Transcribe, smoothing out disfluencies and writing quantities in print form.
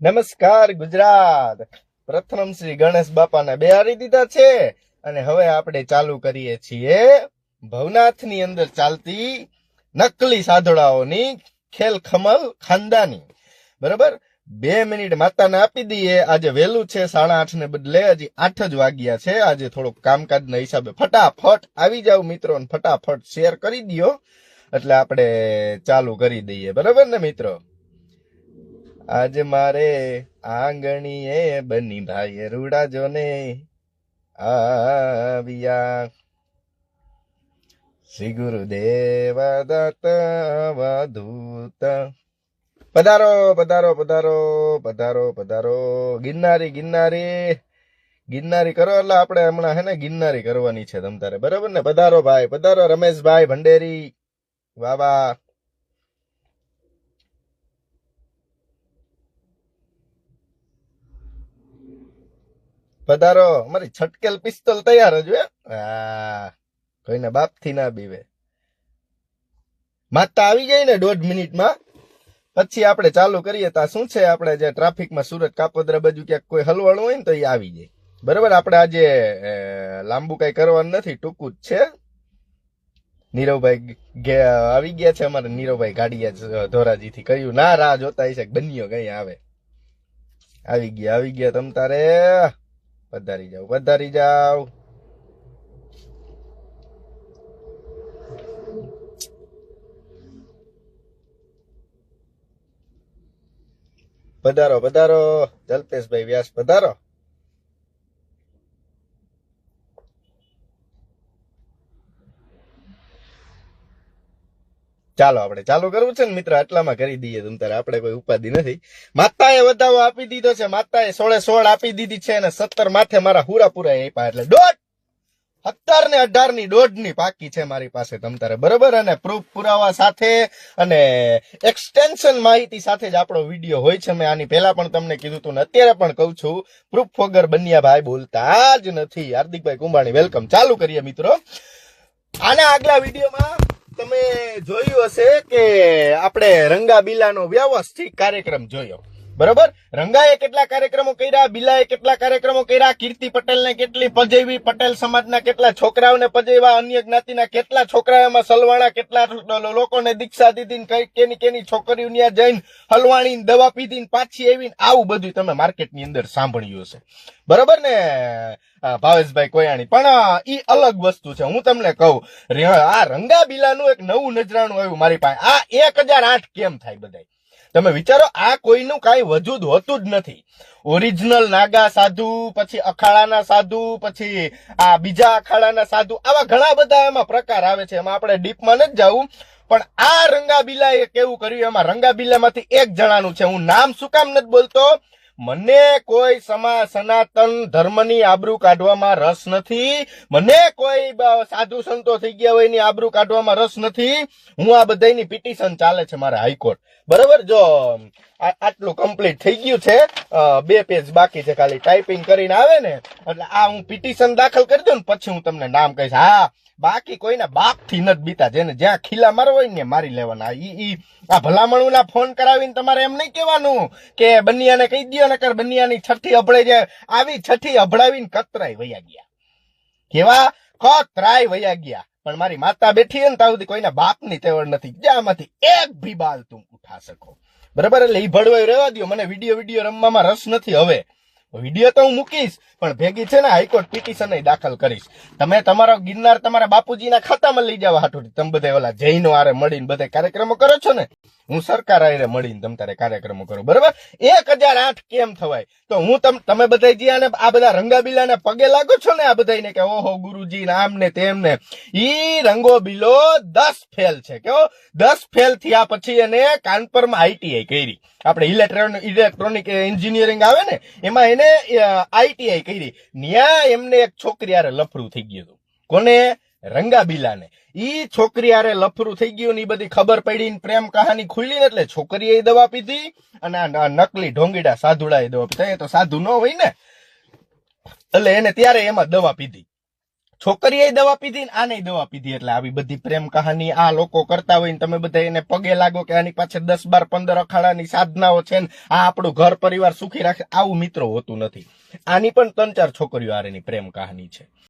નમસ્કાર ગુજરાત. પ્રથમ શ્રી ગણેશ બાપાને બેહારી દીધા છે અને હવે આપણે ચાલુ કરીએ છીએ ભવનાથની અંદર ચાલતી નકલી સાધોડાઓની ખેલ ખમલ ખાનદાની. બરાબર, 2 મિનિટ માતાને આપી દઈએ. આજે વહેલું છે, 8:30 ને બદલે હજી 8 જ વાગ્યા છે. આજે થોડુંક કામકાજના હિસાબે ફટાફટ આવી જાવ મિત્રો, ફટાફટ શેર કરી દો એટલે આપણે ચાલુ કરી દઈએ. બરાબર ને મિત્રો? આજે મારે આંગણીએ બની ભાઈ રૂડા જોને આવ્યા. શ્રી ગુરુદેવ દત્ત વધૂત. પધારો પધારો પધારો પધારો પધારો. ગિરનારી ગિરનારી ગિરનારી કરો એટલે આપણે હમણાં હે ને ગિરનારી કરવાની છે તમ તારે. બરાબર ને? પધારો ભાઈ, પધારો રમેશભાઈ ભંડેરી. વાહ વાહ. પધારો. અમારી છટકેલ પિસ્તોલ તૈયાર જ. હા, કોઈને બાપ થી ના બીવે. માતા આવી જાય ને 1.5 મિનિટમાં પછી આપણે ચાલુ કરીએ. તા શું છે, આપણે જે ટ્રાફિકમાં સુરત કાપોદ્રા બાજુ ક્યાંક કોઈ હલવાણું હોય ને તો એ આવી જાય. બરાબર, આપણે આજે લાંબુ કઈ કરવાનું નથી, ટૂંકું જ છે. નીરવભાઈ આવી ગયા છે. અમારે નીરવભાઈ ગાડીયા ધોરાજી થી કહ્યું ના રાહ જોતા હશે બન્યો કઈ આવે. આવી ગયા તમ તારે. પધારી જાવ પધારી જાવ. પધારો પધારો. જલ્પેશભાઈ વ્યાસ પધારો. ચાલો આપણે ચાલુ કરવું છે ને મિત્ર, આટલામાં કરી દઈએ તમ તારે. આપણે કોઈ ઉપાધિ નથી. માતાએ વધાવો આપી દીધો છે. માતાએ 16 આપી દીધી છે અને 17 માથે મારા પૂરા આપ્યા એટલે 17 ને 18 ની 1.5 પાકી છે મારી પાસે તમ તારે. બરોબર, અને પ્રૂફ પુરાવા સાથે અને એક્સટેન્શન માહિતી સાથે જ આપણો વિડીયો હોય છે. મેં આની પહેલા પણ તમને કીધું હતું ને અત્યારે પણ કહું છું, પ્રૂફ વગર બન્યા ભાઈ બોલતા જ નથી. હાર્દિકભાઈ કુંભાણી વેલકમ. ચાલુ કરીએ મિત્રો. આના આગલા વિડીયોમાં તમે જોયું હશે કે આપણે રંગાબીલાનો વ્યવસ્થિત કાર્યક્રમ જોયો. બરોબર, રંગાએ કેટલા કાર્યક્રમો કર્યા, બિલાએ કેટલા કાર્યક્રમો કર્યા, કીર્તિ પટેલને કેટલી પજેવી, પટેલ સમાજના કેટલા છોકરાઓને પજેવા, અન્ય જ્ઞાતિના કેટલા છોકરાઓમાં સલવાણા, કેટલા લોકોને દીક્ષા દીધી, કેની છોકરીઓ જઈને હલવાણી દવા પીધી પાછી આવીને, આવું બધું તમે માર્કેટની અંદર સાંભળ્યું હશે. બરોબર ને ભાવેશભાઈ કોયાણી? પણ ઈ અલગ વસ્તુ છે. હું તમને કહું, આ રંગાબીલાનું એક નવું નજરાણું આવ્યું મારી પાસે. આ 1008 કેમ થાય બધાય તમે વિચારો. આ કોઈનું કઈ વજૂદ હોતું જ નથી. ઓરિજિનલ નાગા સાધુ, પછી અખાડાના સાધુ, પછી આ બીજા અખાડાના સાધુ, આવા ઘણા બધા એમાં પ્રકાર આવે છે. એમાં આપણે ડીપમાં નથી જવું. પણ આ રંગાબીલાએ કેવું કર્યું, એમાં રંગાબીલામાંથી એક જણાનું છે. હું નામ શું કામ નથી બોલતો, મને કોઈ સનાતન ધર્મની આબરૂ કાઢવામાં રસ નથી. મને કોઈ સાધુ સંતો થઈ ગયા હોય એની આબરૂ કાઢવામાં રસ નથી. હું આ બધાની પિટિશન ચાલે છે મારા હાઈકોર્ટ. બરાબર, જો આટલું કમ્પ્લીટ થઈ ગયું છે, 2 પેજ બાકી છે, ખાલી ટાઈપિંગ કરીને આવે ને એટલે આ હું પિટિશન દાખલ કરી દઉં ને પછી હું તમને નામ કહીશ. હા, બાકી કોઈના બાપ થી નથી બીતા. જેને જ્યાં ખીલા મારવા હોય ને મારી લેવાના. આ ભલામણું ફોન કરાવીને તમારે એમ નહીં કહેવાનું કે બનિયાને કહી દો નકર બનિયાની છઠ્ઠી અભળાઈ જાય. આવી છઠ્ઠી અભળાવીને કતરાય વયા ગયા. કેવા કતરાય વયા ગયા. પણ મારી માતા બેઠી હોય ને ત્યાં સુધી કોઈના બાપની તેવડ નથી જ્યાંમાંથી એક ભી બાલ તું ઉઠા શકો. બરાબર, એટલે ઈ ભડવાયું રહેવા દો. મને વિડીયો રમવામાં રસ નથી. હવે વિડીયો તો હું મૂકીશ પણ ભેગી છે ને હાઈકોર્ટ પિટિશન દાખલ કરીશ. તમે તમારો ગિરનાર તમારા બાપુજીના ખાતામાં લઈ જવા હાટું તમે બધા ઓલા જૈનો આરે મળીને બધા કાર્યક્રમો કરો છો ને, હું સરકાર આરે મળીને તમ તારે કાર્યક્રમો કરો. બરાબર, 1008 કેમ થવાય? તો હું તમે બધા જે આ બધા રંગાબીલાને પગે લાગો છો ને, આ બધાને કે ઓહો ગુરુજી આમ ને તેમ ને, ઈ રંગોબીલો 10 ફેલ છે. કેવો 10 ફેલ થયા પછી એને કાનપુરમાં આઈટીઆઈ કરી. આપણે ઇલેક્ટ્રોનિક એન્જિનિયરિંગ આવે ને એમાં એને આઈટીઆઈ કરી. ન્યા એમને એક છોકરી આરે લફરું થઈ ગયું હતું. કોને? રંગાબીલાને. ઈ છોકરી આરે લફરું થઈ ગયું ને એ બધી ખબર પડી ને પ્રેમ કહાની ખુલી ને એટલે છોકરીએ દવા પીધી અને નકલી ઢોંગીડા સાધુડાએ દવા પીધી. તો સાધુ ન હોય ને એટલે એને ત્યારે એમાં દવા પીધી. છોકરીએ દવા પીધી ને આને દવા પીધી, એટલે આવી બધી પ્રેમ કહાની આ લોકો કરતા હોય ને તમે બધા એને પગે લાગો કે આની પાછળ 10, 12, 15 અખાડાની સાધનાઓ છે ને આ આપણું ઘર પરિવાર સુખી રાખે, આવું મિત્રો હોતું નથી. આની પણ 3-4 છોકરીઓ હારેની પ્રેમ કહાની છે.